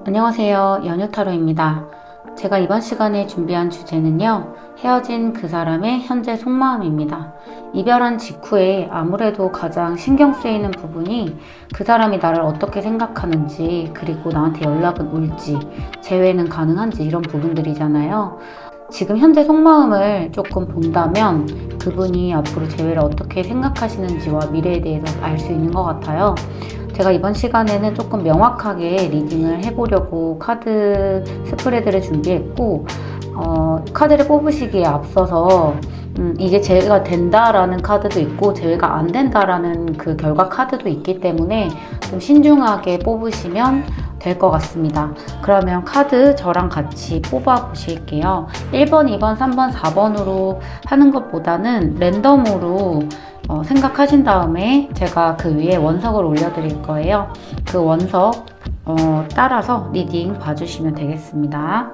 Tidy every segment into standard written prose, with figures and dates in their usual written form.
안녕하세요. 연유타로입니다. 제가 이번 시간에 준비한 주제는요, 헤어진 그 사람의 현재 속마음입니다. 이별한 직후에 아무래도 가장 신경 쓰이는 부분이 그 사람이 나를 어떻게 생각하는지, 그리고 나한테 연락은 올지, 재회는 가능한지 이런 부분들이잖아요. 지금 현재 속마음을 조금 본다면 그분이 앞으로 재회를 어떻게 생각하시는지와 미래에 대해서 알 수 있는 것 같아요. 제가 이번 시간에는 조금 명확하게 리딩을 해보려고 카드 스프레드를 준비했고, 카드를 뽑으시기에 앞서서 이게 재회가 된다라는 카드도 있고 재회가 안 된다라는 그 결과 카드도 있기 때문에 좀 신중하게 뽑으시면 될 것 같습니다. 그러면 카드 저랑 같이 뽑아 보실게요. 1번, 2번, 3번, 4번으로 하는 것보다는 랜덤으로 생각하신 다음에 제가 그 위에 원석을 올려드릴 거예요. 그 원석 따라서 리딩 봐주시면 되겠습니다.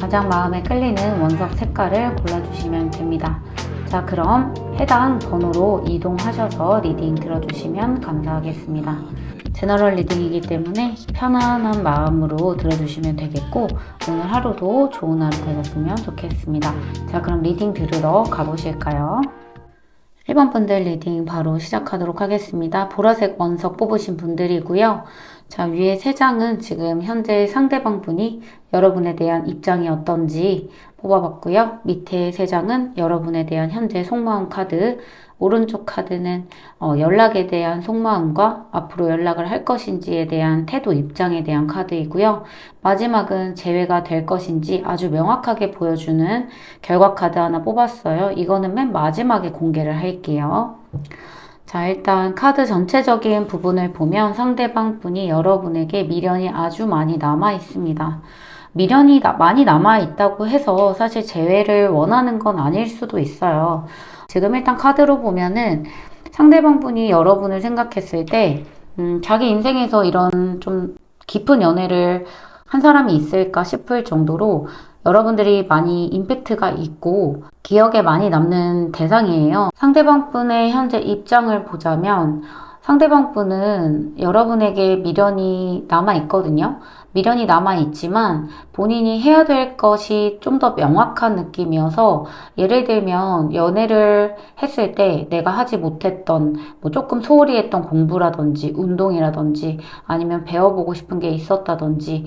가장 마음에 끌리는 원석 색깔을 골라주시면 됩니다. 자, 그럼 해당 번호로 이동하셔서 리딩 들어주시면 감사하겠습니다. 제너럴 리딩이기 때문에 편안한 마음으로 들어주시면 되겠고, 오늘 하루도 좋은 하루 되셨으면 좋겠습니다. 자, 그럼 리딩 들으러 가보실까요? 1번 분들 리딩 바로 시작하도록 하겠습니다. 보라색 원석 뽑으신 분들이고요. 자, 위에 3장은 지금 현재 상대방 분이 여러분에 대한 입장이 어떤지 뽑아봤고요. 밑에 3장은 여러분에 대한 현재 속마음 카드, 오른쪽 카드는 연락에 대한 속마음과 앞으로 연락을 할 것인지에 대한 태도, 입장에 대한 카드이고요. 마지막은 재회가 될 것인지 아주 명확하게 보여주는 결과 카드 하나 뽑았어요. 이거는 맨 마지막에 공개를 할게요. 자, 일단 카드 전체적인 부분을 보면 상대방 분이 여러분에게 미련이 아주 많이 남아 있습니다. 미련이 많이 남아 있다고 해서 사실 재회를 원하는 건 아닐 수도 있어요. 지금 일단 카드로 보면은 상대방 분이 여러분을 생각했을 때 자기 인생에서 이런 좀 깊은 연애를 한 사람이 있을까 싶을 정도로 여러분들이 많이 임팩트가 있고 기억에 많이 남는 대상이에요. 상대방 분의 현재 입장을 보자면 상대방 분은 여러분에게 미련이 남아 있거든요. 미련이 남아 있지만 본인이 해야 될 것이 좀 더 명확한 느낌이어서, 예를 들면 연애를 했을 때 내가 하지 못했던 뭐 조금 소홀히 했던 공부라든지 운동이라든지 아니면 배워보고 싶은 게 있었다든지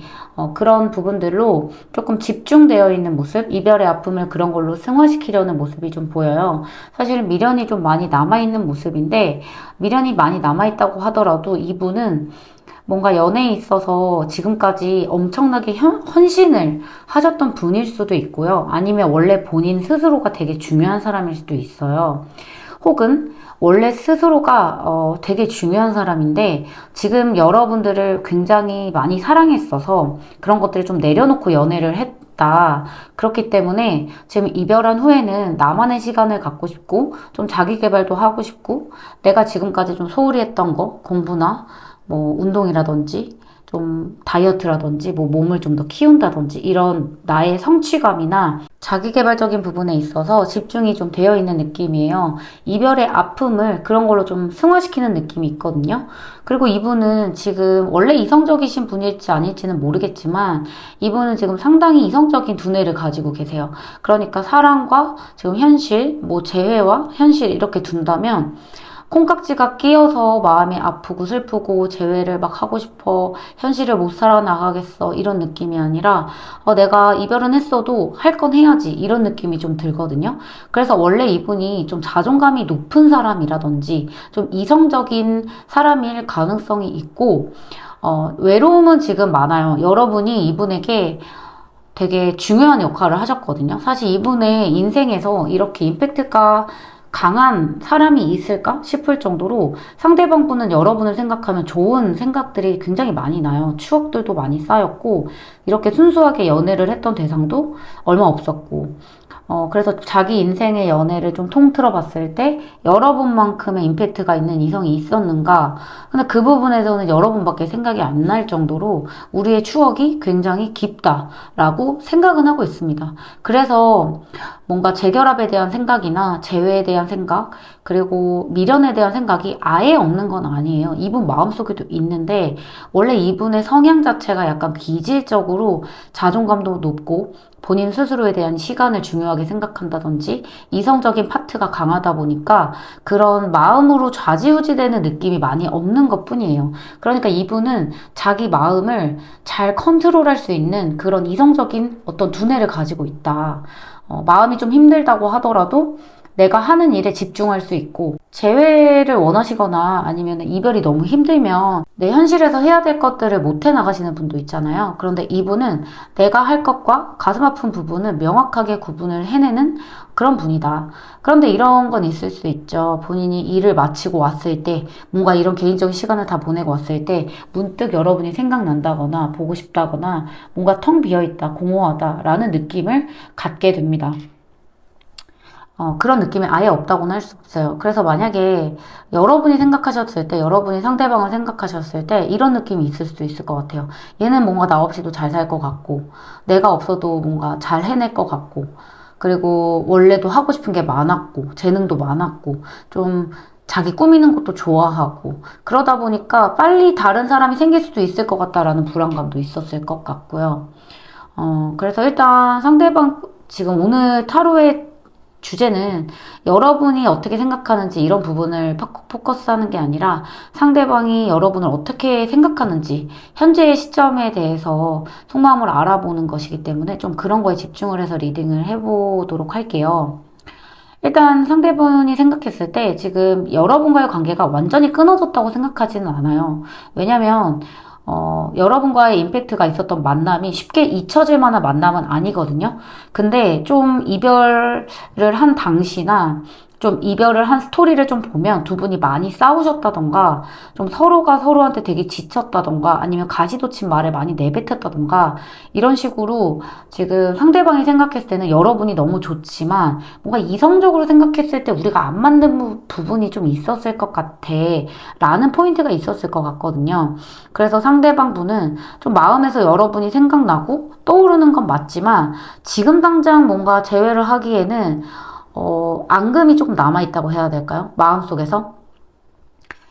그런 부분들로 조금 집중되어 있는 모습, 이별의 아픔을 그런 걸로 승화시키려는 모습이 좀 보여요. 사실 미련이 좀 많이 남아있는 모습인데, 미련이 많이 남아있다고 하더라도 이분은 뭔가 연애에 있어서 지금까지 엄청나게 헌신을 하셨던 분일 수도 있고요. 아니면 원래 본인 스스로가 되게 중요한 사람일 수도 있어요. 혹은 원래 스스로가 되게 중요한 사람인데 지금 여러분들을 굉장히 많이 사랑했어서 그런 것들을 좀 내려놓고 연애를 했다. 그렇기 때문에 지금 이별한 후에는 나만의 시간을 갖고 싶고 좀 자기 개발도 하고 싶고, 내가 지금까지 좀 소홀히 했던 거, 공부나 뭐 운동이라든지 좀 다이어트라든지 뭐 몸을 좀 더 키운다든지 이런 나의 성취감이나 자기계발적인 부분에 있어서 집중이 좀 되어 있는 느낌이에요. 이별의 아픔을 그런 걸로 좀 승화시키는 느낌이 있거든요. 그리고 이분은 지금 원래 이성적이신 분일지 아닐지는 모르겠지만 이분은 지금 상당히 이성적인 두뇌를 가지고 계세요. 그러니까 사랑과 지금 현실, 뭐 재회와 현실 이렇게 둔다면 콩깍지가 끼어서 마음이 아프고 슬프고 재회를 막 하고 싶어, 현실을 못 살아나가겠어 이런 느낌이 아니라 내가 이별은 했어도 할 건 해야지 이런 느낌이 좀 들거든요. 그래서 원래 이분이 좀 자존감이 높은 사람이라든지 좀 이성적인 사람일 가능성이 있고, 외로움은 지금 많아요. 여러분이 이분에게 되게 중요한 역할을 하셨거든요. 사실 이분의 인생에서 이렇게 임팩트가 강한 사람이 있을까 싶을 정도로 상대방 분은 여러분을 생각하면 좋은 생각들이 굉장히 많이 나요. 추억들도 많이 쌓였고, 이렇게 순수하게 연애를 했던 대상도 얼마 없었고, 그래서 자기 인생의 연애를 좀 통틀어 봤을 때 여러분만큼의 임팩트가 있는 이성이 있었는가? 근데 그 부분에서는 여러분밖에 생각이 안 날 정도로 우리의 추억이 굉장히 깊다라고 생각은 하고 있습니다. 그래서 뭔가 재결합에 대한 생각이나 재회에 대한 생각, 그리고 미련에 대한 생각이 아예 없는 건 아니에요. 이분 마음속에도 있는데 원래 이분의 성향 자체가 약간 비질적으로 자존감도 높고 본인 스스로에 대한 시간을 중요하게 생각한다든지 이성적인 파트가 강하다 보니까 그런 마음으로 좌지우지 되는 느낌이 많이 없는 것 뿐이에요. 그러니까 이분은 자기 마음을 잘 컨트롤할 수 있는 그런 이성적인 어떤 두뇌를 가지고 있다. 마음이 좀 힘들다고 하더라도 내가 하는 일에 집중할 수 있고 재회를 원하시거나 아니면 이별이 너무 힘들면 내 현실에서 해야 될 것들을 못 해나가시는 분도 있잖아요. 그런데 이분은 내가 할 것과 가슴 아픈 부분을 명확하게 구분을 해내는 그런 분이다. 그런데 이런 건 있을 수 있죠. 본인이 일을 마치고 왔을 때 뭔가 이런 개인적인 시간을 다 보내고 왔을 때 문득 여러분이 생각난다거나 보고 싶다거나 뭔가 텅 비어있다, 공허하다라는 느낌을 갖게 됩니다. 그런 느낌이 아예 없다고는 할 수 없어요. 그래서 만약에 여러분이 생각하셨을 때, 여러분이 상대방을 생각하셨을 때 이런 느낌이 있을 수도 있을 것 같아요. 얘는 뭔가 나 없이도 잘 살 것 같고, 내가 없어도 뭔가 잘 해낼 것 같고, 그리고 원래도 하고 싶은 게 많았고, 재능도 많았고, 좀 자기 꾸미는 것도 좋아하고, 그러다 보니까 빨리 다른 사람이 생길 수도 있을 것 같다라는 불안감도 있었을 것 같고요. 그래서 일단 상대방, 지금 오늘 타로의 주제는 여러분이 어떻게 생각하는지 이런 부분을 포커스하는 게 아니라 상대방이 여러분을 어떻게 생각하는지 현재의 시점에 대해서 속마음을 알아보는 것이기 때문에 좀 그런 거에 집중을 해서 리딩을 해보도록 할게요. 일단 상대분이 생각했을 때 지금 여러분과의 관계가 완전히 끊어졌다고 생각하지는 않아요. 왜냐면 여러분과의 임팩트가 있었던 만남이 쉽게 잊혀질 만한 만남은 아니거든요. 근데 좀 이별을 한 당시나 좀 이별을 한 스토리를 좀 보면 두 분이 많이 싸우셨다던가 좀 서로가 서로한테 되게 지쳤다던가 아니면 가시돋친 말을 많이 내뱉었다던가 이런 식으로 지금 상대방이 생각했을 때는 여러분이 너무 좋지만 뭔가 이성적으로 생각했을 때 우리가 안 맞는 부분이 좀 있었을 것 같아 라는 포인트가 있었을 것 같거든요. 그래서 상대방 분은 좀 마음에서 여러분이 생각나고 떠오르는 건 맞지만 지금 당장 뭔가 재회를 하기에는 앙금이 조금 남아있다고 해야 될까요? 마음속에서.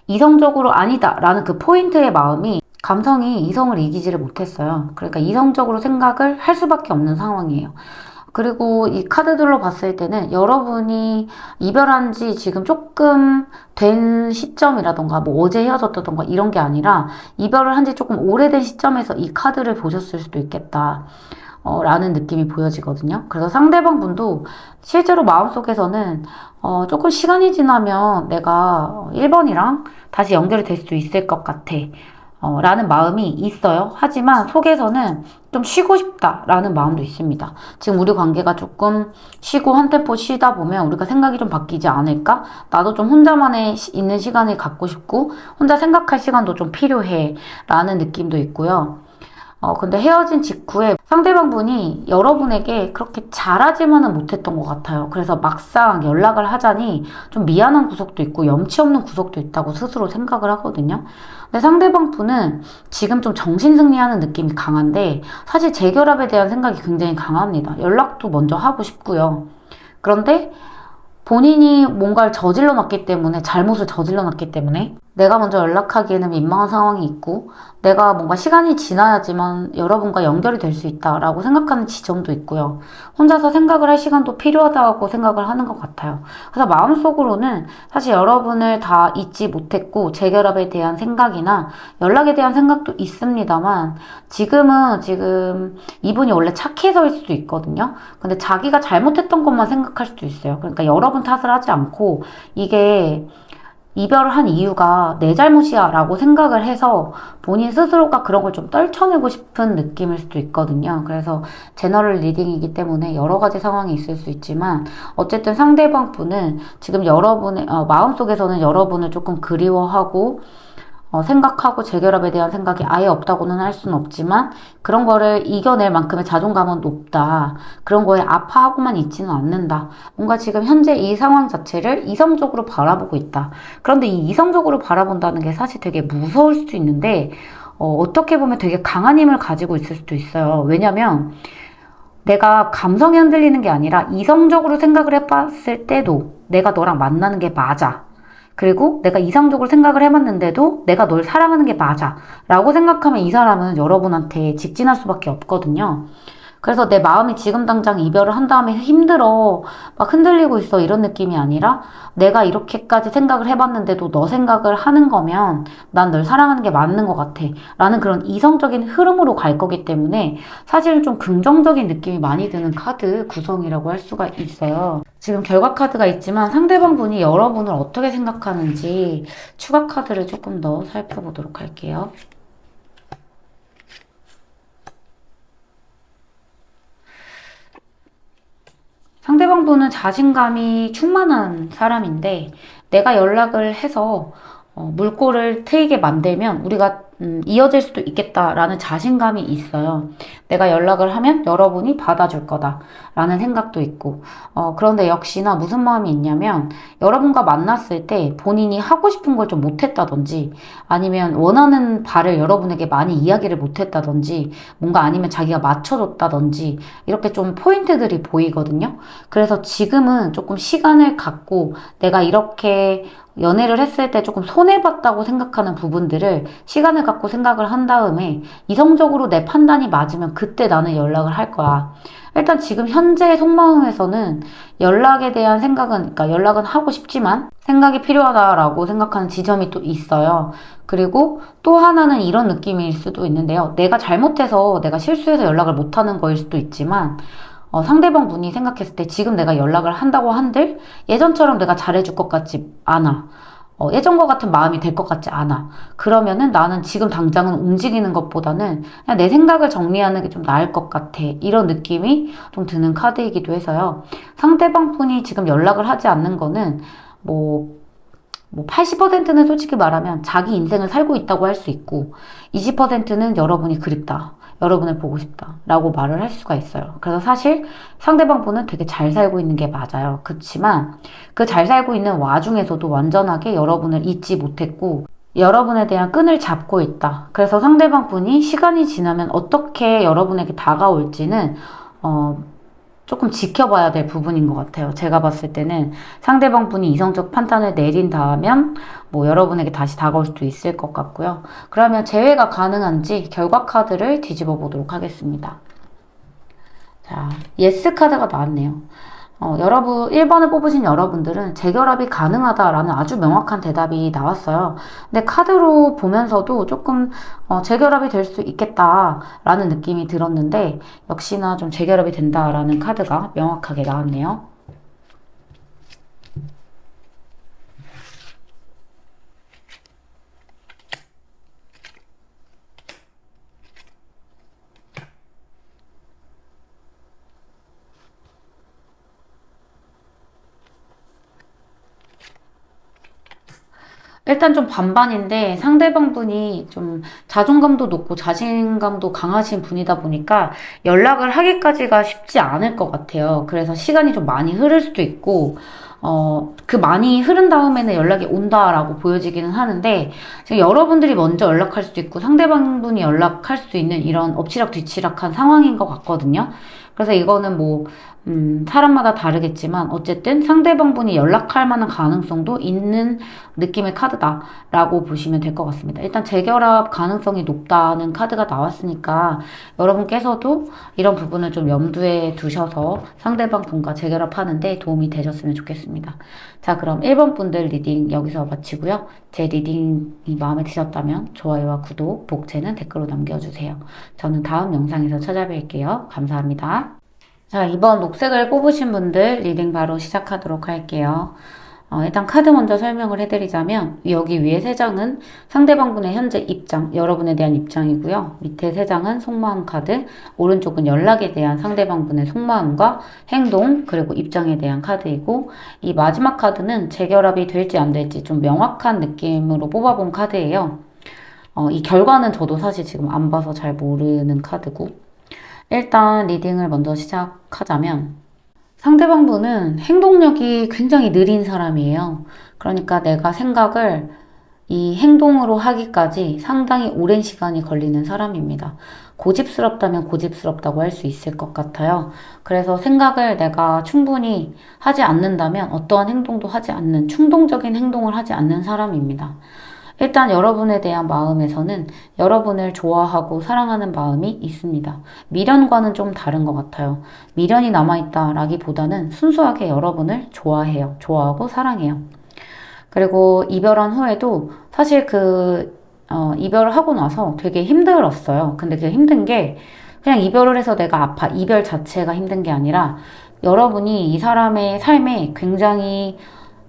이성적으로 아니다라는 그 포인트의 마음이 감성이 이성을 이기지를 못했어요. 그러니까 이성적으로 생각을 할 수밖에 없는 상황이에요. 그리고 이 카드들로 봤을 때는 여러분이 이별한 지 지금 조금 된 시점이라던가 뭐 어제 헤어졌다던가 이런 게 아니라 이별을 한 지 조금 오래된 시점에서 이 카드를 보셨을 수도 있겠다. 라는 느낌이 보여지거든요. 그래서 상대방 분도 실제로 마음속에서는 조금 시간이 지나면 내가 1번이랑 다시 연결이 될 수도 있을 것 같아. 라는 마음이 있어요. 하지만 속에서는 좀 쉬고 싶다라는 마음도 있습니다. 지금 우리 관계가 조금 쉬고 한 템포 쉬다 보면 우리가 생각이 좀 바뀌지 않을까? 나도 좀 혼자만의 있는 시간을 갖고 싶고 혼자 생각할 시간도 좀 필요해 라는 느낌도 있고요. 근데 헤어진 직후에 상대방 분이 여러분에게 그렇게 잘하지만은 못했던 것 같아요. 그래서 막상 연락을 하자니 좀 미안한 구석도 있고 염치 없는 구석도 있다고 스스로 생각을 하거든요. 근데 상대방 분은 지금 좀 정신승리하는 느낌이 강한데 사실 재결합에 대한 생각이 굉장히 강합니다. 연락도 먼저 하고 싶고요. 그런데 본인이 뭔가를 저질러 놨기 때문에, 잘못을 저질러 놨기 때문에 내가 먼저 연락하기에는 민망한 상황이 있고 내가 뭔가 시간이 지나야지만 여러분과 연결이 될 수 있다라고 생각하는 지점도 있고요. 혼자서 생각을 할 시간도 필요하다고 생각을 하는 것 같아요. 그래서 마음속으로는 사실 여러분을 다 잊지 못했고 재결합에 대한 생각이나 연락에 대한 생각도 있습니다만 지금 이분이 원래 착해서일 수도 있거든요. 근데 자기가 잘못했던 것만 생각할 수도 있어요. 그러니까 여러분 탓을 하지 않고 이게 이별을 한 이유가 내 잘못이야 라고 생각을 해서 본인 스스로가 그런 걸 좀 떨쳐내고 싶은 느낌일 수도 있거든요. 그래서 제너럴 리딩이기 때문에 여러 가지 상황이 있을 수 있지만 어쨌든 상대방 분은 지금 여러분의 마음속에서는 여러분을 조금 그리워하고 생각하고 재결합에 대한 생각이 아예 없다고는 할 수는 없지만 그런 거를 이겨낼 만큼의 자존감은 높다. 그런 거에 아파하고만 있지는 않는다. 뭔가 지금 현재 이 상황 자체를 이성적으로 바라보고 있다. 그런데 이 이성적으로 바라본다는 게 사실 되게 무서울 수도 있는데 어떻게 보면 되게 강한 힘을 가지고 있을 수도 있어요. 왜냐면 내가 감성에 흔들리는 게 아니라 이성적으로 생각을 해봤을 때도 내가 너랑 만나는 게 맞아. 그리고 내가 이성적으로 생각을 해봤는데도 내가 널 사랑하는 게 맞아. 라고 생각하면 이 사람은 여러분한테 직진할 수밖에 없거든요. 그래서 내 마음이 지금 당장 이별을 한 다음에 힘들어, 막 흔들리고 있어, 이런 느낌이 아니라 내가 이렇게까지 생각을 해봤는데도 너 생각을 하는 거면 난 널 사랑하는 게 맞는 것 같아. 라는 그런 이성적인 흐름으로 갈 거기 때문에 사실은 좀 긍정적인 느낌이 많이 드는 카드 구성이라고 할 수가 있어요. 지금 결과 카드가 있지만 상대방 분이 여러분을 어떻게 생각하는지 추가 카드를 조금 더 살펴보도록 할게요. 상대방 분은 자신감이 충만한 사람인데 내가 연락을 해서 물꼬를 트이게 만들면 우리가 이어질 수도 있겠다라는 자신감이 있어요. 내가 연락을 하면 여러분이 받아줄 거다라는 생각도 있고 그런데 역시나 무슨 마음이 있냐면 여러분과 만났을 때 본인이 하고 싶은 걸 좀 못했다든지 아니면 원하는 바를 여러분에게 많이 이야기를 못했다든지 뭔가 아니면 자기가 맞춰줬다든지 이렇게 좀 포인트들이 보이거든요. 그래서 지금은 조금 시간을 갖고 내가 이렇게 연애를 했을 때 조금 손해봤다고 생각하는 부분들을 시간을 갖고 생각을 한 다음에 이성적으로 내 판단이 맞으면 그때 나는 연락을 할 거야. 일단 지금 현재 속마음에서는 연락에 대한 생각은, 그러니까 연락은 하고 싶지만 생각이 필요하다라고 생각하는 지점이 또 있어요. 그리고 또 하나는 이런 느낌일 수도 있는데요. 내가 잘못해서 내가 실수해서 연락을 못하는 거일 수도 있지만 상대방 분이 생각했을 때 지금 내가 연락을 한다고 한들 예전처럼 내가 잘해줄 것 같지 않아. 예전과 같은 마음이 될 것 같지 않아. 그러면은 나는 지금 당장은 움직이는 것보다는 그냥 내 생각을 정리하는 게 좀 나을 것 같아. 이런 느낌이 좀 드는 카드이기도 해서요. 상대방 분이 지금 연락을 하지 않는 거는 뭐 80%는 솔직히 말하면 자기 인생을 살고 있다고 할 수 있고 20%는 여러분이 그립다. 여러분을 보고 싶다. 라고 말을 할 수가 있어요. 그래서 사실 상대방 분은 되게 잘 살고 있는 게 맞아요. 그렇지만 그 잘 살고 있는 와중에서도 완전하게 여러분을 잊지 못했고 여러분에 대한 끈을 잡고 있다. 그래서 상대방 분이 시간이 지나면 어떻게 여러분에게 다가올지는 조금 지켜봐야 될 부분인 것 같아요. 제가 봤을 때는 상대방 분이 이성적 판단을 내린다면 뭐 여러분에게 다시 다가올 수도 있을 것 같고요. 그러면 재회가 가능한지 결과 카드를 뒤집어 보도록 하겠습니다. 자, 예스 카드가 나왔네요. 여러분, 1번을 뽑으신 여러분들은 재결합이 가능하다라는 아주 명확한 대답이 나왔어요. 근데 카드로 보면서도 조금 재결합이 될 수 있겠다라는 느낌이 들었는데 역시나 좀 재결합이 된다라는 카드가 명확하게 나왔네요. 일단 좀 반반인데 상대방 분이 좀 자존감도 높고 자신감도 강하신 분이다 보니까 연락을 하기까지가 쉽지 않을 것 같아요. 그래서 시간이 좀 많이 흐를 수도 있고, 그 많이 흐른 다음에는 연락이 온다라고 보여지기는 하는데, 지금 여러분들이 먼저 연락할 수도 있고 상대방 분이 연락할 수도 있는 이런 엎치락뒤치락한 상황인 것 같거든요. 그래서 이거는 뭐, 사람마다 다르겠지만, 어쨌든 상대방 분이 연락할 만한 가능성도 있는 느낌의 카드다라고 보시면 될 것 같습니다. 일단 재결합 가능성이 높다는 카드가 나왔으니까, 여러분께서도 이런 부분을 좀 염두에 두셔서 상대방 분과 재결합하는데 도움이 되셨으면 좋겠습니다. 자, 그럼 1번 분들 리딩 여기서 마치고요. 제 리딩이 마음에 드셨다면 좋아요와 구독, 복채는 댓글로 남겨주세요. 저는 다음 영상에서 찾아뵐게요. 감사합니다. 자, 이번 녹색을 뽑으신 분들 리딩 바로 시작하도록 할게요. 일단 카드 먼저 설명을 해드리자면 여기 위에 3장은 상대방분의 현재 입장, 여러분에 대한 입장이고요. 밑에 3장은 속마음 카드, 오른쪽은 연락에 대한 상대방분의 속마음과 행동, 그리고 입장에 대한 카드이고 이 마지막 카드는 재결합이 될지 안 될지 좀 명확한 느낌으로 뽑아본 카드예요. 이 결과는 저도 사실 지금 안 봐서 잘 모르는 카드고. 일단 리딩을 먼저 시작하자면 상대방분은 행동력이 굉장히 느린 사람이에요. 그러니까 내가 생각을 이 행동으로 하기까지 상당히 오랜 시간이 걸리는 사람입니다. 고집스럽다면 고집스럽다고 할 수 있을 것 같아요. 그래서 생각을 내가 충분히 하지 않는다면 어떠한 행동도 하지 않는, 충동적인 행동을 하지 않는 사람입니다. 일단 여러분에 대한 마음에서는 여러분을 좋아하고 사랑하는 마음이 있습니다. 미련과는 좀 다른 것 같아요. 미련이 남아있다라기보다는 순수하게 여러분을 좋아해요. 좋아하고 사랑해요. 그리고 이별한 후에도 사실 이별을 하고 나서 되게 힘들었어요. 근데 그 힘든 게 그냥 이별을 해서 내가 아파. 이별 자체가 힘든 게 아니라 여러분이 이 사람의 삶에 굉장히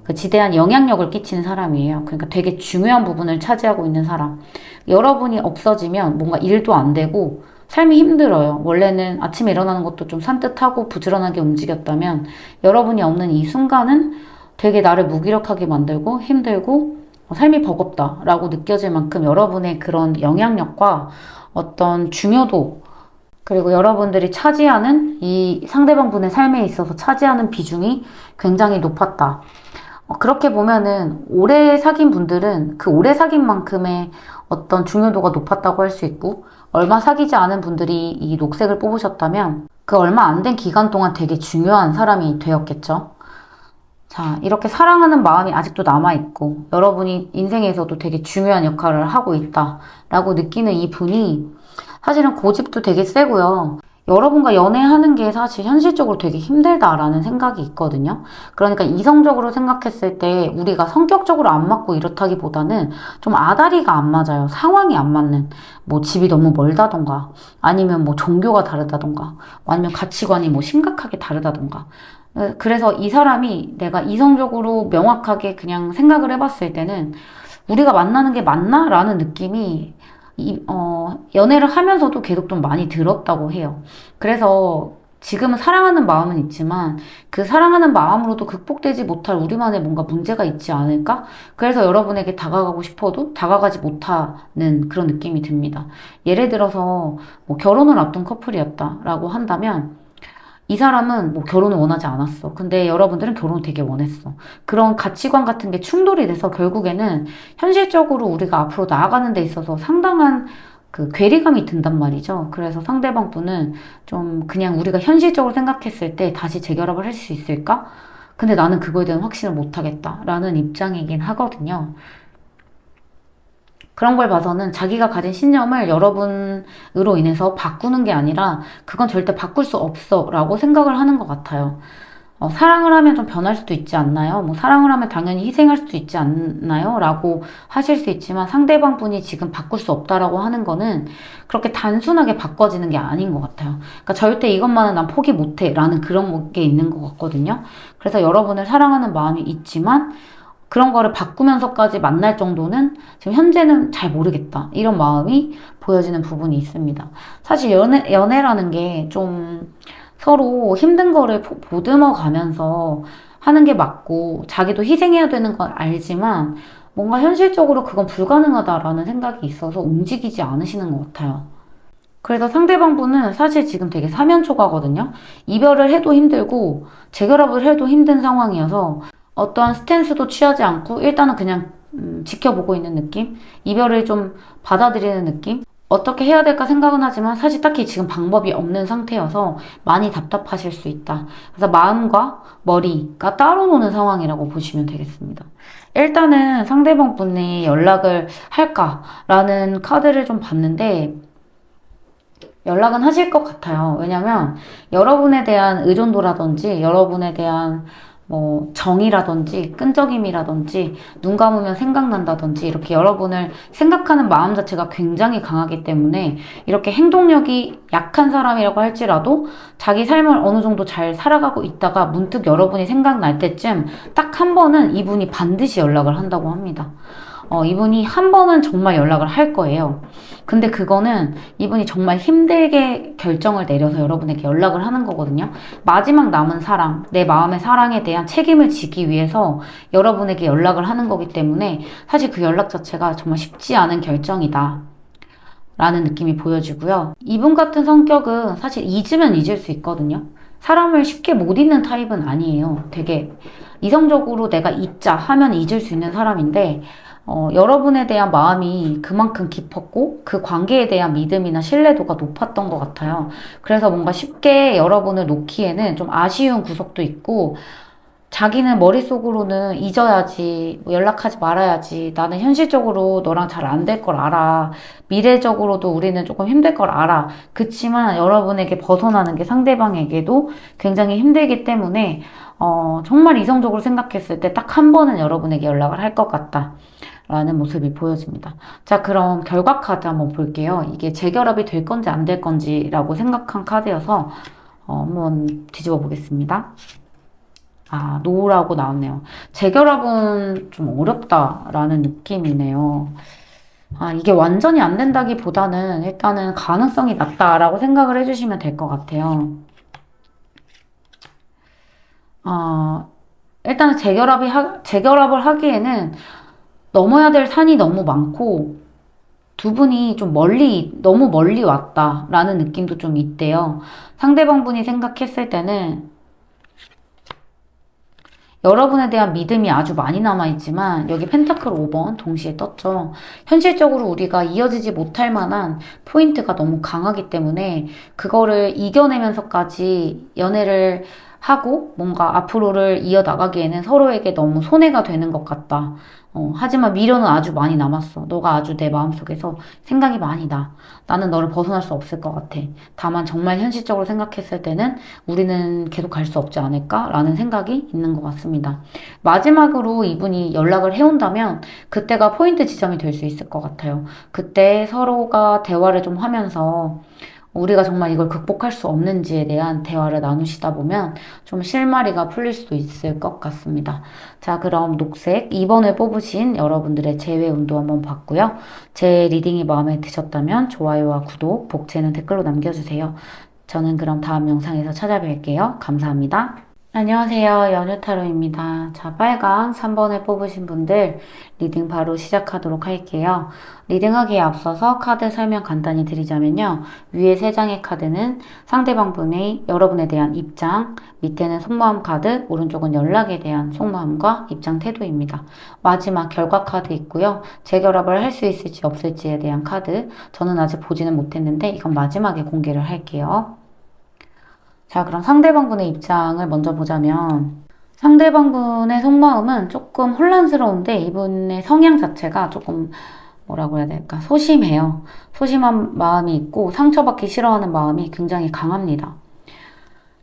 그 지대한 영향력을 끼치는 사람이에요. 그러니까 되게 중요한 부분을 차지하고 있는 사람. 여러분이 없어지면 뭔가 일도 안 되고 삶이 힘들어요. 원래는 아침에 일어나는 것도 좀 산뜻하고 부지런하게 움직였다면 여러분이 없는 이 순간은 되게 나를 무기력하게 만들고 힘들고 삶이 버겁다라고 느껴질 만큼 여러분의 그런 영향력과 어떤 중요도 그리고 여러분들이 차지하는 이 상대방 분의 삶에 있어서 차지하는 비중이 굉장히 높았다. 그렇게 보면은 오래 사귄 분들은 그 오래 사귄 만큼의 어떤 중요도가 높았다고 할 수 있고 얼마 사귀지 않은 분들이 이 녹색을 뽑으셨다면 그 얼마 안 된 기간 동안 되게 중요한 사람이 되었겠죠. 자, 이렇게 사랑하는 마음이 아직도 남아있고 여러분이 인생에서도 되게 중요한 역할을 하고 있다라고 느끼는 이 분이 사실은 고집도 되게 세고요. 여러분과 연애하는 게 사실 현실적으로 되게 힘들다라는 생각이 있거든요. 그러니까 이성적으로 생각했을 때 우리가 성격적으로 안 맞고 이렇다기보다는 좀 아다리가 안 맞아요. 상황이 안 맞는. 뭐 집이 너무 멀다던가 아니면 뭐 종교가 다르다던가 아니면 가치관이 뭐 심각하게 다르다던가 그래서 이 사람이 내가 이성적으로 명확하게 그냥 생각을 해봤을 때는 우리가 만나는 게 맞나? 라는 느낌이 연애를 하면서도 계속 좀 많이 들었다고 해요. 그래서 지금은 사랑하는 마음은 있지만 그 사랑하는 마음으로도 극복되지 못할 우리만의 뭔가 문제가 있지 않을까? 그래서 여러분에게 다가가고 싶어도 다가가지 못하는 그런 느낌이 듭니다. 예를 들어서 뭐 결혼을 앞둔 커플이었다라고 한다면 이 사람은 뭐 결혼을 원하지 않았어. 근데 여러분들은 결혼을 되게 원했어. 그런 가치관 같은 게 충돌이 돼서 결국에는 현실적으로 우리가 앞으로 나아가는 데 있어서 상당한 그 괴리감이 든단 말이죠. 그래서 상대방 분은 좀 그냥 우리가 현실적으로 생각했을 때 다시 재결합을 할 수 있을까? 근데 나는 그거에 대한 확신을 못 하겠다라는 입장이긴 하거든요. 그런 걸 봐서는 자기가 가진 신념을 여러분으로 인해서 바꾸는 게 아니라 그건 절대 바꿀 수 없어 라고 생각을 하는 것 같아요. 사랑을 하면 좀 변할 수도 있지 않나요? 뭐 사랑을 하면 당연히 희생할 수도 있지 않나요? 라고 하실 수 있지만 상대방 분이 지금 바꿀 수 없다라고 하는 거는 그렇게 단순하게 바꿔지는 게 아닌 것 같아요. 그러니까 절대 이것만은 난 포기 못해 라는 그런 게 있는 것 같거든요. 그래서 여러분을 사랑하는 마음이 있지만 그런 거를 바꾸면서까지 만날 정도는 지금 현재는 잘 모르겠다. 이런 마음이 보여지는 부분이 있습니다. 사실 연애라는 게 좀 서로 힘든 거를 보듬어 가면서 하는 게 맞고 자기도 희생해야 되는 건 알지만 뭔가 현실적으로 그건 불가능하다라는 생각이 있어서 움직이지 않으시는 것 같아요. 그래서 상대방 분은 사실 지금 되게 사면초가거든요. 이별을 해도 힘들고 재결합을 해도 힘든 상황이어서 어떠한 스탠스도 취하지 않고 일단은 그냥 지켜보고 있는 느낌? 이별을 좀 받아들이는 느낌? 어떻게 해야 될까 생각은 하지만 사실 딱히 지금 방법이 없는 상태여서 많이 답답하실 수 있다. 그래서 마음과 머리가 따로 노는 상황이라고 보시면 되겠습니다. 일단은 상대방 분이 연락을 할까라는 카드를 좀 봤는데 연락은 하실 것 같아요. 왜냐면 여러분에 대한 의존도라든지 여러분에 대한 뭐 정이라든지 끈적임이라든지 눈 감으면 생각난다든지 이렇게 여러분을 생각하는 마음 자체가 굉장히 강하기 때문에 이렇게 행동력이 약한 사람이라고 할지라도 자기 삶을 어느 정도 잘 살아가고 있다가 문득 여러분이 생각날 때쯤 딱 한 번은 이분이 반드시 연락을 한다고 합니다. 이분이 한 번은 정말 연락을 할 거예요. 근데 그거는 이분이 정말 힘들게 결정을 내려서 여러분에게 연락을 하는 거거든요. 마지막 남은 사랑, 내 마음의 사랑에 대한 책임을 지기 위해서 여러분에게 연락을 하는 거기 때문에 사실 그 연락 자체가 정말 쉽지 않은 결정이다 라는 느낌이 보여지고요. 이분 같은 성격은 사실 잊으면 잊을 수 있거든요. 사람을 쉽게 못 잊는 타입은 아니에요. 되게 이성적으로 내가 잊자 하면 잊을 수 있는 사람인데 여러분에 대한 마음이 그만큼 깊었고 그 관계에 대한 믿음이나 신뢰도가 높았던 것 같아요. 그래서 뭔가 쉽게 여러분을 놓기에는 좀 아쉬운 구석도 있고 자기는 머릿속으로는 잊어야지, 뭐 연락하지 말아야지, 나는 현실적으로 너랑 잘 안 될 걸 알아. 미래적으로도 우리는 조금 힘들 걸 알아. 그치만 여러분에게 벗어나는 게 상대방에게도 굉장히 힘들기 때문에 정말 이성적으로 생각했을 때 딱 한 번은 여러분에게 연락을 할 것 같다. 라는 모습이 보여집니다. 자, 그럼 결과 카드 한번 볼게요. 이게 재결합이 될 건지 안 될 건지라고 생각한 카드여서 한번 뒤집어 보겠습니다. 노라고 나왔네요. 재결합은 좀 어렵다라는 느낌이네요. 이게 완전히 안 된다기보다는 일단은 가능성이 낮다라고 생각을 해주시면 될 것 같아요. 일단은 재결합을 하기에는 넘어야 될 산이 너무 많고 두 분이 좀 너무 멀리 왔다라는 느낌도 좀 있대요. 상대방 분이 생각했을 때는 여러분에 대한 믿음이 아주 많이 남아있지만 여기 펜타클 5번 동시에 떴죠. 현실적으로 우리가 이어지지 못할 만한 포인트가 너무 강하기 때문에 그거를 이겨내면서까지 연애를 하고 뭔가 앞으로를 이어나가기에는 서로에게 너무 손해가 되는 것 같다. 하지만 미련은 아주 많이 남았어. 너가 아주 내 마음속에서 생각이 많이 나. 나는 너를 벗어날 수 없을 것 같아. 다만 정말 현실적으로 생각했을 때는 우리는 계속 갈 수 없지 않을까라는 생각이 있는 것 같습니다. 마지막으로 이분이 연락을 해온다면 그때가 포인트 지점이 될 수 있을 것 같아요. 그때 서로가 대화를 좀 하면서 우리가 정말 이걸 극복할 수 없는지에 대한 대화를 나누시다 보면 좀 실마리가 풀릴 수도 있을 것 같습니다. 자, 그럼 녹색 2번을 뽑으신 여러분들의 재회 운도 한번 봤고요. 제 리딩이 마음에 드셨다면 좋아요와 구독, 복채는 댓글로 남겨주세요. 저는 그럼 다음 영상에서 찾아뵐게요. 감사합니다. 안녕하세요. 연유타로입니다. 자, 빨강 3번을 뽑으신 분들 리딩 바로 시작하도록 할게요. 리딩하기에 앞서서 카드 설명 간단히 드리자면요. 위에 3장의 카드는 상대방 분의 여러분에 대한 입장, 밑에는 속마음 카드, 오른쪽은 연락에 대한 속마음과 입장 태도입니다. 마지막 결과 카드 있고요. 재결합을 할 수 있을지 없을지에 대한 카드, 저는 아직 보지는 못했는데 이건 마지막에 공개를 할게요. 자, 그럼 상대방분의 입장을 먼저 보자면 상대방분의 속마음은 조금 혼란스러운데 이분의 성향 자체가 조금 뭐라고 해야 될까? 소심해요. 소심한 마음이 있고 상처받기 싫어하는 마음이 굉장히 강합니다.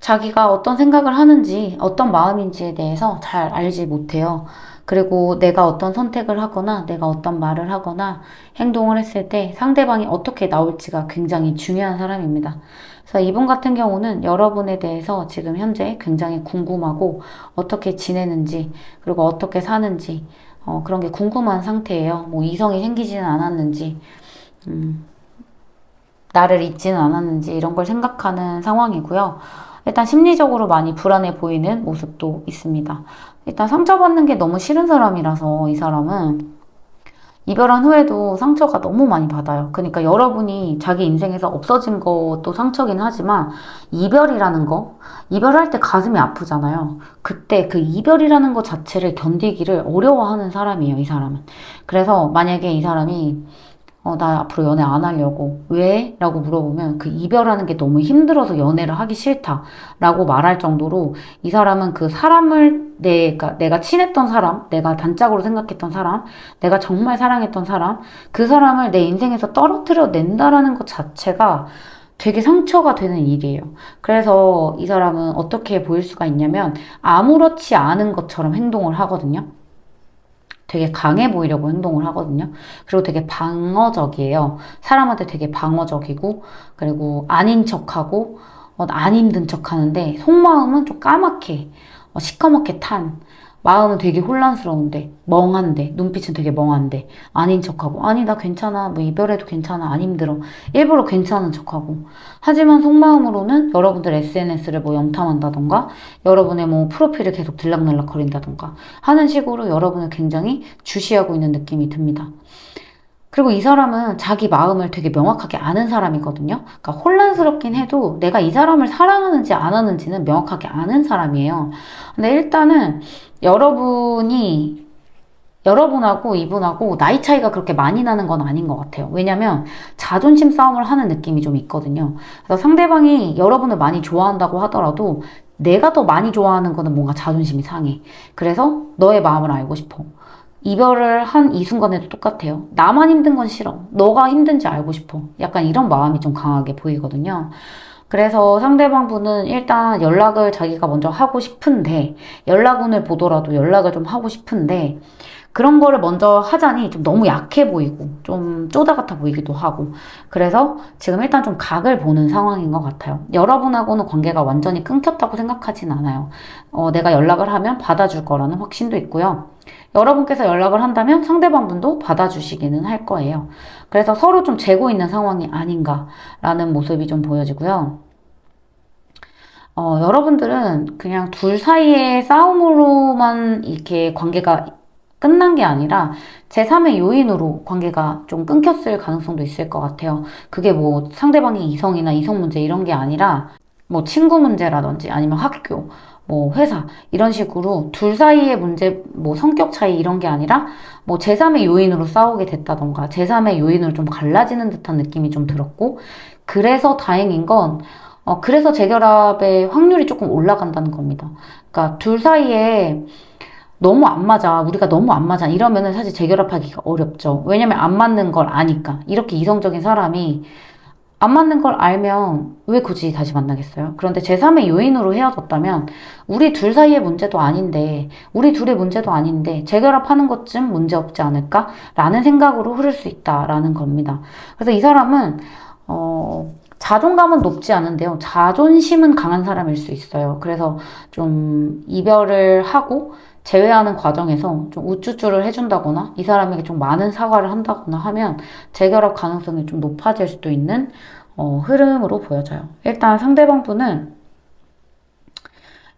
자기가 어떤 생각을 하는지 어떤 마음인지에 대해서 잘 알지 못해요. 그리고 내가 어떤 선택을 하거나 내가 어떤 말을 하거나 행동을 했을 때 상대방이 어떻게 나올지가 굉장히 중요한 사람입니다. 그래서 이분 같은 경우는 여러분에 대해서 지금 현재 굉장히 궁금하고 어떻게 지내는지 그리고 어떻게 사는지 그런 게 궁금한 상태예요. 뭐 이성이 생기지는 않았는지 나를 잊지는 않았는지 이런 걸 생각하는 상황이고요. 일단 심리적으로 많이 불안해 보이는 모습도 있습니다. 일단 상처받는 게 너무 싫은 사람이라서 이 사람은 이별한 후에도 상처가 너무 많이 받아요. 그러니까 여러분이 자기 인생에서 없어진 것도 상처긴 하지만 이별이라는 거, 이별할 때 가슴이 아프잖아요. 그때 그 이별이라는 것 자체를 견디기를 어려워하는 사람이에요, 이 사람은. 그래서 만약에 이 사람이 나 앞으로 연애 안 하려고. 왜? 라고 물어보면 그 이별하는 게 너무 힘들어서 연애를 하기 싫다. 라고 말할 정도로 이 사람은 그 사람을 내가 친했던 사람, 내가 단짝으로 생각했던 사람, 내가 정말 사랑했던 사람, 그 사람을 내 인생에서 떨어뜨려 낸다라는 것 자체가 되게 상처가 되는 일이에요. 그래서 이 사람은 어떻게 보일 수가 있냐면 아무렇지 않은 것처럼 행동을 하거든요. 되게 강해 보이려고 행동을 하거든요. 그리고 되게 방어적이에요. 사람한테 되게 방어적이고, 그리고 아닌 척하고, 안 힘든 척 하는데, 속마음은 좀 까맣게, 시커멓게 탄, 마음은 되게 혼란스러운데, 멍한데, 눈빛은 되게 멍한데, 아닌 척하고, 아니, 나 괜찮아, 뭐 이별해도 괜찮아, 안 힘들어. 일부러 괜찮은 척하고. 하지만 속마음으로는 여러분들 SNS를 뭐 염탐한다던가, 여러분의 뭐 프로필을 계속 들락날락 거린다던가, 하는 식으로 여러분을 굉장히 주시하고 있는 느낌이 듭니다. 그리고 이 사람은 자기 마음을 되게 명확하게 아는 사람이거든요. 그러니까 혼란스럽긴 해도 내가 이 사람을 사랑하는지 안 하는지는 명확하게 아는 사람이에요. 근데 일단은 여러분하고 이분하고 나이 차이가 그렇게 많이 나는 건 아닌 것 같아요. 왜냐면 자존심 싸움을 하는 느낌이 좀 있거든요. 그래서 상대방이 여러분을 많이 좋아한다고 하더라도 내가 더 많이 좋아하는 거는 뭔가 자존심이 상해. 그래서 너의 마음을 알고 싶어. 이별을 한 이 순간에도 똑같아요. 나만 힘든 건 싫어. 너가 힘든지 알고 싶어. 약간 이런 마음이 좀 강하게 보이거든요. 그래서 상대방 분은 일단 연락을 자기가 먼저 하고 싶은데, 연락운을 보더라도 연락을 좀 하고 싶은데, 그런 거를 먼저 하자니 좀 너무 약해 보이고, 좀 쪼다 같아 보이기도 하고, 그래서 지금 일단 좀 각을 보는 상황인 것 같아요. 여러분하고는 관계가 완전히 끊겼다고 생각하진 않아요. 내가 연락을 하면 받아줄 거라는 확신도 있고요. 여러분께서 연락을 한다면 상대방 분도 받아주시기는 할 거예요. 그래서 서로 좀 재고 있는 상황이 아닌가라는 모습이 좀 보여지고요. 여러분들은 그냥 둘 사이의 싸움으로만 이렇게 관계가 끝난 게 아니라 제3의 요인으로 관계가 좀 끊겼을 가능성도 있을 것 같아요. 그게 뭐 상대방이 이성이나 이성 문제 이런 게 아니라 뭐 친구 문제라든지 아니면 학교, 뭐 회사 이런 식으로 둘 사이의 문제, 뭐 성격 차이 이런 게 아니라 뭐 제3의 요인으로 싸우게 됐다던가 제3의 요인으로 좀 갈라지는 듯한 느낌이 좀 들었고 그래서 다행인 건 그래서 재결합의 확률이 조금 올라간다는 겁니다. 그러니까 둘 사이에 너무 안 맞아. 우리가 너무 안 맞아. 이러면은 사실 재결합하기가 어렵죠. 왜냐면 안 맞는 걸 아니까. 이렇게 이성적인 사람이 안 맞는 걸 알면 왜 굳이 다시 만나겠어요? 그런데 제3의 요인으로 헤어졌다면 우리 둘 사이의 문제도 아닌데 우리 둘의 문제도 아닌데 재결합하는 것쯤 문제 없지 않을까? 라는 생각으로 흐를 수 있다라는 겁니다. 그래서 이 사람은 자존감은 높지 않은데요. 자존심은 강한 사람일 수 있어요. 그래서 좀 이별을 하고 재회하는 과정에서 좀 우쭈쭈를 해준다거나 이 사람에게 좀 많은 사과를 한다거나 하면 재결합 가능성이 좀 높아질 수도 있는 흐름으로 보여져요. 일단 상대방 분은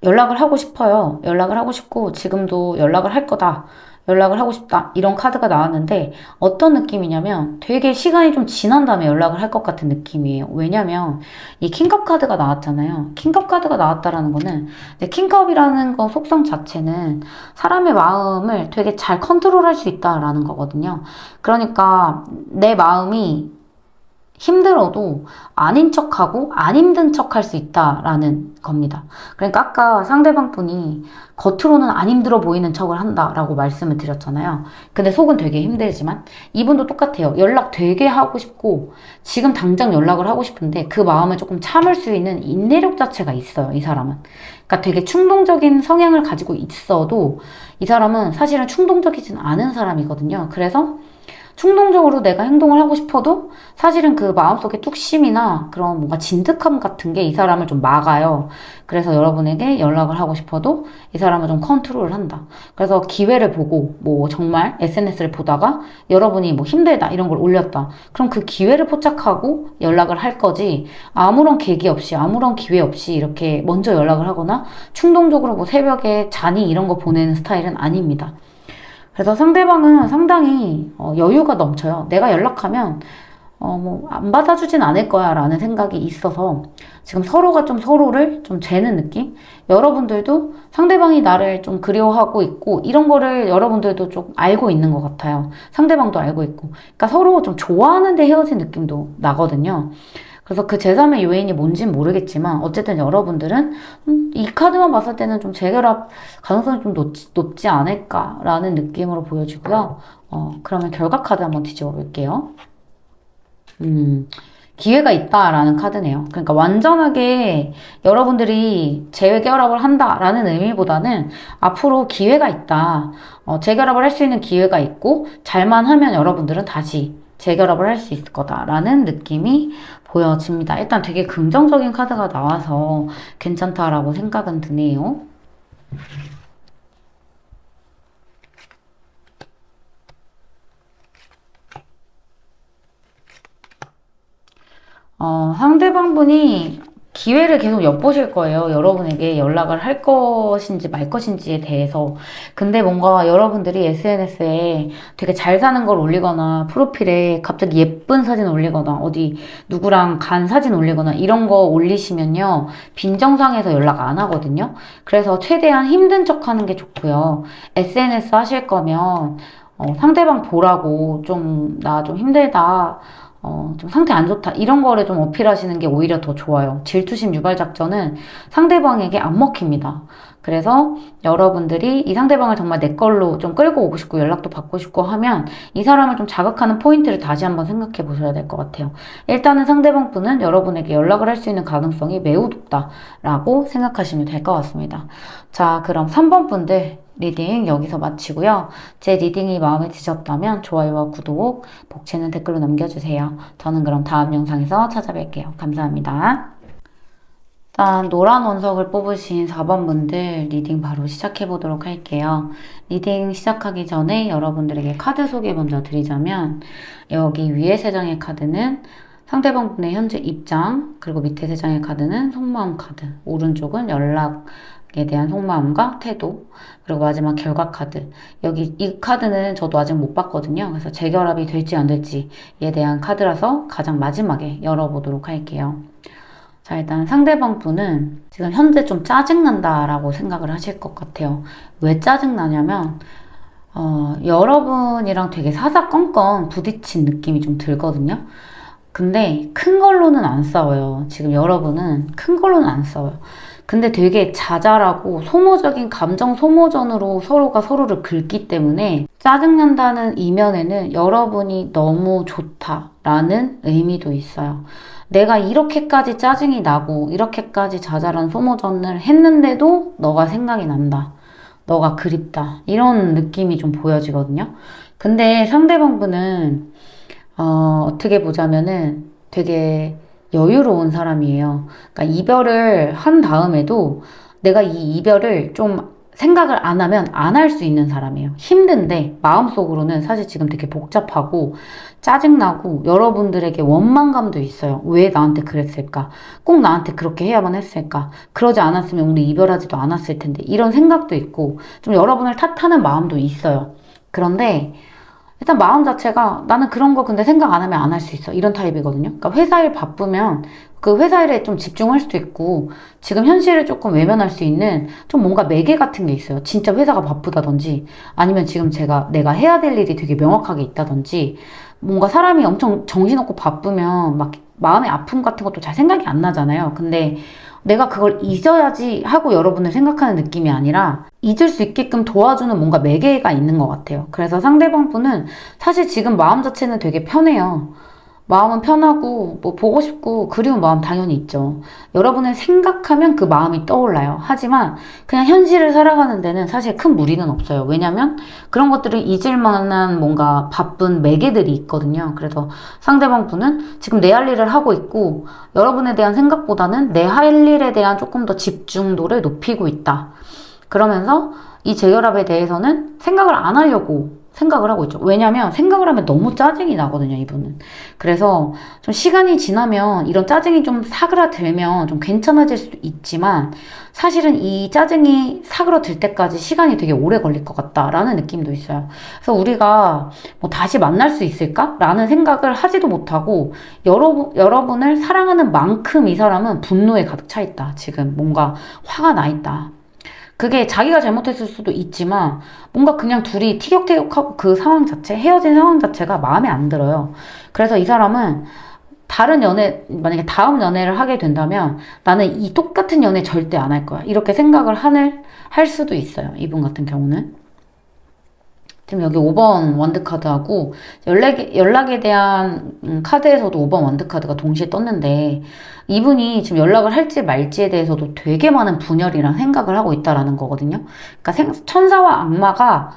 연락을 하고 싶어요. 연락을 하고 싶고 지금도 연락을 할 거다. 연락을 하고 싶다. 이런 카드가 나왔는데 어떤 느낌이냐면 되게 시간이 좀 지난 다음에 연락을 할 것 같은 느낌이에요. 왜냐면 이 킹컵 카드가 나왔잖아요. 킹컵 카드가 나왔다라는 거는 킹컵이라는 거 속성 자체는 사람의 마음을 되게 잘 컨트롤할 수 있다라는 거거든요. 그러니까 내 마음이 힘들어도 아닌 척하고 안 힘든 척할 수 있다라는 겁니다. 그러니까 아까 상대방 분이 겉으로는 안 힘들어 보이는 척을 한다라고 말씀을 드렸잖아요. 근데 속은 되게 힘들지만 이분도 똑같아요. 연락 되게 하고 싶고 지금 당장 연락을 하고 싶은데 그 마음을 조금 참을 수 있는 인내력 자체가 있어요. 이 사람은. 그러니까 되게 충동적인 성향을 가지고 있어도 이 사람은 사실은 충동적이진 않은 사람이거든요. 그래서 충동적으로 내가 행동을 하고 싶어도 사실은 그 마음속에 뚝심이나 그런 뭔가 진득함 같은 게 이 사람을 좀 막아요. 그래서 여러분에게 연락을 하고 싶어도 이 사람을 좀 컨트롤을 한다. 그래서 기회를 보고 뭐 정말 SNS를 보다가 여러분이 뭐 힘들다 이런 걸 올렸다. 그럼 그 기회를 포착하고 연락을 할 거지 아무런 계기 없이 아무런 기회 없이 이렇게 먼저 연락을 하거나 충동적으로 뭐 새벽에 잔이 이런 거 보내는 스타일은 아닙니다. 그래서 상대방은 상당히 여유가 넘쳐요. 내가 연락하면 뭐 안 받아주진 않을 거야 라는 생각이 있어서 지금 서로가 좀 서로를 좀 재는 느낌? 여러분들도 상대방이 나를 좀 그리워하고 있고 이런 거를 여러분들도 좀 알고 있는 것 같아요. 상대방도 알고 있고. 그러니까 서로 좀 좋아하는데 헤어진 느낌도 나거든요. 그래서 그 제3의 요인이 뭔진 모르겠지만 어쨌든 여러분들은 이 카드만 봤을 때는 좀 재결합 가능성이 좀 높지 않을까라는 느낌으로 보여지고요. 그러면 결과 카드 한번 뒤집어 볼게요. 기회가 있다라는 카드네요. 그러니까 완전하게 여러분들이 재결합을 한다라는 의미보다는 앞으로 기회가 있다. 재결합을 할 수 있는 기회가 있고 잘만 하면 여러분들은 다시 재결합을 할 수 있을 거다라는 느낌이 보여집니다. 일단 되게 긍정적인 카드가 나와서 괜찮다라고 생각은 드네요. 상대방분이 기회를 계속 엿보실 거예요. 여러분에게 연락을 할 것인지 말 것인지에 대해서. 근데 뭔가 여러분들이 SNS에 되게 잘 사는 걸 올리거나 프로필에 갑자기 예쁜 사진 올리거나 어디 누구랑 간 사진 올리거나 이런 거 올리시면요. 빈정상에서 연락 안 하거든요. 그래서 최대한 힘든 척 하는 게 좋고요. SNS 하실 거면 상대방 보라고 좀 나 좀 힘들다. 좀 상태 안 좋다. 이런 거를 좀 어필하시는 게 오히려 더 좋아요. 질투심 유발 작전은 상대방에게 안 먹힙니다. 그래서 여러분들이 이 상대방을 정말 내 걸로 좀 끌고 오고 싶고 연락도 받고 싶고 하면 이 사람을 좀 자극하는 포인트를 다시 한번 생각해 보셔야 될 것 같아요. 일단은 상대방 분은 여러분에게 연락을 할 수 있는 가능성이 매우 높다라고 생각하시면 될 것 같습니다. 자, 그럼 3번 분들 리딩 여기서 마치고요. 제 리딩이 마음에 드셨다면 좋아요와 구독, 복채는 댓글로 남겨주세요. 저는 그럼 다음 영상에서 찾아뵐게요. 감사합니다. 일단 노란 원석을 뽑으신 4번 분들 리딩 바로 시작해 보도록 할게요. 리딩 시작하기 전에 여러분들에게 카드 소개 먼저 드리자면 여기 위에 3장의 카드는 상대방 분의 현재 입장, 그리고 밑에 3장의 카드는 속마음 카드, 오른쪽은 연락에 대한 속마음과 태도, 그리고 마지막 결과 카드. 여기 이 카드는 저도 아직 못 봤거든요. 그래서 재결합이 될지 안 될지에 대한 카드라서 가장 마지막에 열어보도록 할게요. 자, 일단 상대방 분은 지금 현재 좀 짜증난다라고 생각을 하실 것 같아요. 왜 짜증나냐면 여러분이랑 되게 사사건건 부딪힌 느낌이 좀 들거든요. 근데 큰 걸로는 안 싸워요. 지금 여러분은 큰 걸로는 안 싸워요. 근데 되게 자잘하고 소모적인 감정 소모전으로 서로가 서로를 긁기 때문에 짜증난다는 이면에는 여러분이 너무 좋다라는 의미도 있어요. 내가 이렇게까지 짜증이 나고 이렇게까지 자잘한 소모전을 했는데도 너가 생각이 난다. 너가 그립다. 이런 느낌이 좀 보여지거든요. 근데 상대방 분은 어떻게 보자면은 되게 여유로운 사람이에요. 그러니까 이별을 한 다음에도 내가 이 이별을 좀 생각을 안 하면 안 할 수 있는 사람이에요. 힘든데 마음속으로는 사실 지금 되게 복잡하고 짜증나고 여러분들에게 원망감도 있어요. 왜 나한테 그랬을까? 꼭 나한테 그렇게 해야만 했을까? 그러지 않았으면 우리 이별하지도 않았을 텐데 이런 생각도 있고 좀 여러분을 탓하는 마음도 있어요. 그런데 일단 마음 자체가 나는 그런 거 근데 생각 안 하면 안 할 수 있어. 이런 타입이거든요. 그러니까 회사 일 바쁘면 그 회사 일에 좀 집중할 수도 있고 지금 현실을 조금 외면할 수 있는 좀 뭔가 매개 같은 게 있어요. 진짜 회사가 바쁘다든지 아니면 지금 내가 해야 될 일이 되게 명확하게 있다든지 뭔가 사람이 엄청 정신없고 바쁘면 막 마음의 아픔 같은 것도 잘 생각이 안 나잖아요. 근데 내가 그걸 잊어야지 하고 여러분을 생각하는 느낌이 아니라 잊을 수 있게끔 도와주는 뭔가 매개가 있는 것 같아요. 그래서 상대방 분은 사실 지금 마음 자체는 되게 편해요. 마음은 편하고 뭐 보고 싶고 그리운 마음 당연히 있죠. 여러분을 생각하면 그 마음이 떠올라요. 하지만 그냥 현실을 살아가는 데는 사실 큰 무리는 없어요. 왜냐면 그런 것들을 잊을 만한 뭔가 바쁜 매개들이 있거든요. 그래서 상대방 분은 지금 내 할 일을 하고 있고 여러분에 대한 생각보다는 내 할 일에 대한 조금 더 집중도를 높이고 있다. 그러면서 이 재결합에 대해서는 생각을 안 하려고 생각을 하고 있죠. 왜냐면 생각을 하면 너무 짜증이 나거든요, 이분은. 그래서 좀 시간이 지나면 이런 짜증이 좀 사그라들면 좀 괜찮아질 수도 있지만 사실은 이 짜증이 사그라들 때까지 시간이 되게 오래 걸릴 것 같다라는 느낌도 있어요. 그래서 우리가 뭐 다시 만날 수 있을까? 라는 생각을 하지도 못하고 여러분을 사랑하는 만큼 이 사람은 분노에 가득 차 있다. 지금 뭔가 화가 나 있다. 그게 자기가 잘못했을 수도 있지만 뭔가 그냥 둘이 티격태격하고 그 상황 자체, 헤어진 상황 자체가 마음에 안 들어요. 그래서 이 사람은 만약에 다음 연애를 하게 된다면 나는 이 똑같은 연애 절대 안 할 거야. 이렇게 생각을 할 수도 있어요. 이분 같은 경우는. 지금 여기 5번 원드카드하고 연락에 대한 카드에서도 5번 원드카드가 동시에 떴는데 이분이 지금 연락을 할지 말지에 대해서도 되게 많은 분열이랑 생각을 하고 있다라는 거거든요. 그러니까 천사와 악마가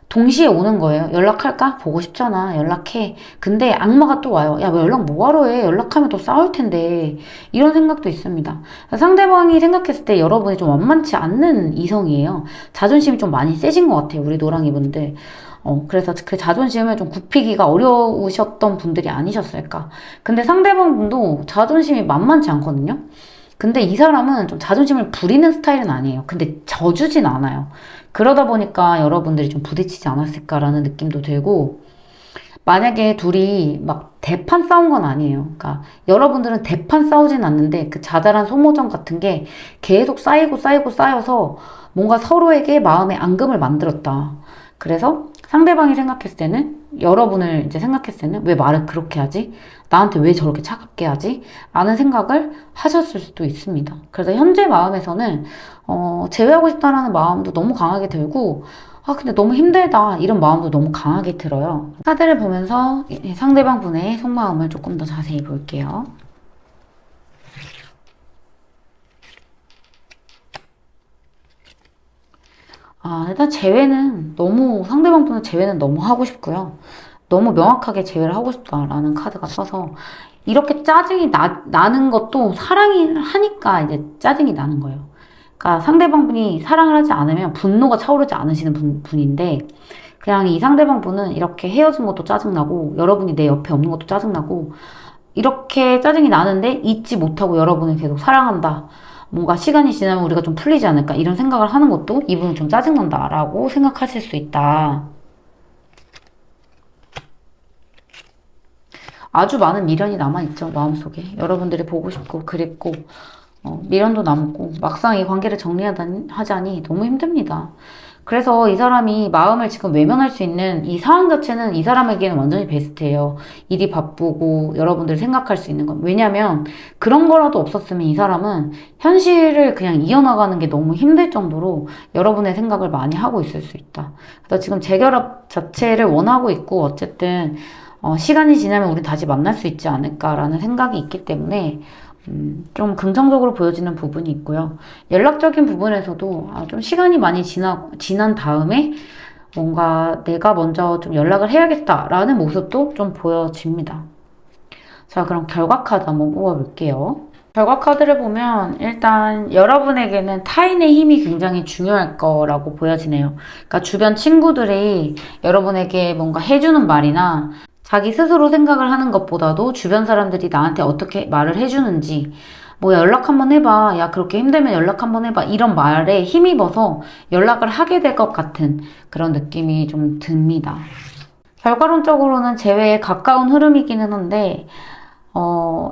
동시에 오는 거예요. 연락할까? 보고 싶잖아. 연락해. 근데 악마가 또 와요. 야, 왜 연락 뭐하러 해? 연락하면 또 싸울 텐데. 이런 생각도 있습니다. 상대방이 생각했을 때 여러분이 좀 완만치 않는 이성이에요. 자존심이 좀 많이 세진 것 같아요. 우리 노랑이 분들. 그래서 그 자존심을 좀 굽히기가 어려우셨던 분들이 아니셨을까. 근데 상대방 분도 자존심이 만만치 않거든요. 근데 이 사람은 좀 자존심을 부리는 스타일은 아니에요. 근데 져주진 않아요. 그러다 보니까 여러분들이 좀 부딪히지 않았을까라는 느낌도 들고, 만약에 둘이 막 대판 싸운 건 아니에요. 그러니까 여러분들은 대판 싸우진 않는데 그 자잘한 소모점 같은 게 계속 쌓이고 쌓이고 쌓여서 뭔가 서로에게 마음의 앙금을 만들었다. 그래서 상대방이 생각했을 때는, 여러분을 이제 생각했을 때는 왜 말을 그렇게 하지? 나한테 왜 저렇게 차갑게 하지? 라는 생각을 하셨을 수도 있습니다. 그래서 현재 마음에서는 제외하고 싶다라는 마음도 너무 강하게 들고, 근데 너무 힘들다 이런 마음도 너무 강하게 들어요. 카드를 보면서 상대방 분의 속마음을 조금 더 자세히 볼게요. 일단 상대방 분은 제외는 너무 하고 싶고요. 너무 명확하게 제외를 하고 싶다라는 카드가 써서, 이렇게 짜증이 나는 것도 사랑이 하니까 이제 짜증이 나는 거예요. 그러니까 상대방 분이 사랑을 하지 않으면 분노가 차오르지 않으시는 분인데, 그냥 이 상대방 분은 이렇게 헤어진 것도 짜증나고, 여러분이 내 옆에 없는 것도 짜증나고, 이렇게 짜증이 나는데 잊지 못하고 여러분을 계속 사랑한다. 뭔가 시간이 지나면 우리가 좀 풀리지 않을까 이런 생각을 하는 것도 이분은 좀 짜증난다라고 생각하실 수 있다. 아주 많은 미련이 남아있죠, 마음속에. 여러분들이 보고 싶고 그립고 미련도 남고, 막상 이 관계를 정리하자니 너무 힘듭니다. 그래서 이 사람이 마음을 지금 외면할 수 있는 이 상황 자체는 이 사람에게는 완전히 베스트예요. 일이 바쁘고 여러분들 생각할 수 있는 건. 왜냐면 그런 거라도 없었으면 이 사람은 현실을 그냥 이어나가는 게 너무 힘들 정도로 여러분의 생각을 많이 하고 있을 수 있다. 그래서 지금 재결합 자체를 원하고 있고, 어쨌든 시간이 지나면 우리 다시 만날 수 있지 않을까라는 생각이 있기 때문에 좀 긍정적으로 보여지는 부분이 있고요. 연락적인 부분에서도 좀 시간이 많이 지난 다음에 뭔가 내가 먼저 좀 연락을 해야겠다라는 모습도 좀 보여집니다. 자, 그럼 결과 카드 한번 뽑아볼게요. 결과 카드를 보면 일단 여러분에게는 타인의 힘이 굉장히 중요할 거라고 보여지네요. 그러니까 주변 친구들이 여러분에게 뭔가 해주는 말이나 자기 스스로 생각을 하는 것보다도 주변 사람들이 나한테 어떻게 말을 해주는지, 뭐 연락 한번 해봐, 야 그렇게 힘들면 연락 한번 해봐, 이런 말에 힘입어서 연락을 하게 될 것 같은 그런 느낌이 좀 듭니다. 결과론적으로는 재회에 가까운 흐름이기는 한데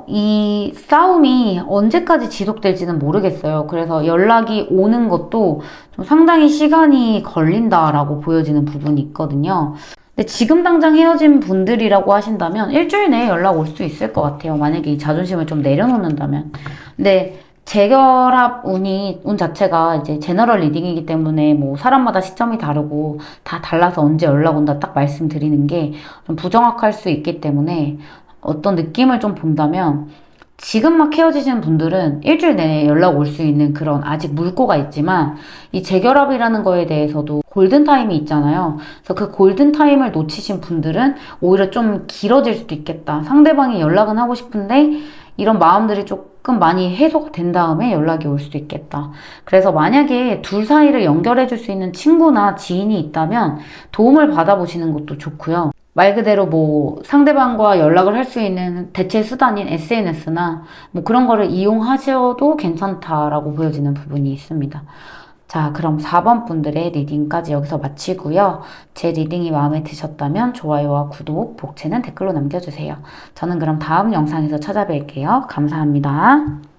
이 싸움이 언제까지 지속될지는 모르겠어요. 그래서 연락이 오는 것도 좀 상당히 시간이 걸린다라고 보여지는 부분이 있거든요. 근데 지금 당장 헤어진 분들이라고 하신다면 일주일 내에 연락 올 수 있을 것 같아요. 만약에 이 자존심을 좀 내려놓는다면. 근데 재결합 운 자체가 이제 제너럴 리딩이기 때문에 뭐 사람마다 시점이 다르고 다 달라서 언제 연락 온다 딱 말씀드리는 게 좀 부정확할 수 있기 때문에, 어떤 느낌을 좀 본다면 지금 막 헤어지시는 분들은 일주일 내내 연락 올 수 있는 그런 아직 물꼬가 있지만, 이 재결합이라는 거에 대해서도 골든타임이 있잖아요. 그래서 그 골든타임을 놓치신 분들은 오히려 좀 길어질 수도 있겠다. 상대방이 연락은 하고 싶은데 이런 마음들이 조금 많이 해소된 다음에 연락이 올 수도 있겠다. 그래서 만약에 둘 사이를 연결해 줄 수 있는 친구나 지인이 있다면 도움을 받아보시는 것도 좋고요. 말 그대로 뭐 상대방과 연락을 할 수 있는 대체 수단인 SNS나 뭐 그런 거를 이용하셔도 괜찮다라고 보여지는 부분이 있습니다. 자, 그럼 4번 분들의 리딩까지 여기서 마치고요. 제 리딩이 마음에 드셨다면 좋아요와 구독, 복채는 댓글로 남겨주세요. 저는 그럼 다음 영상에서 찾아뵐게요. 감사합니다.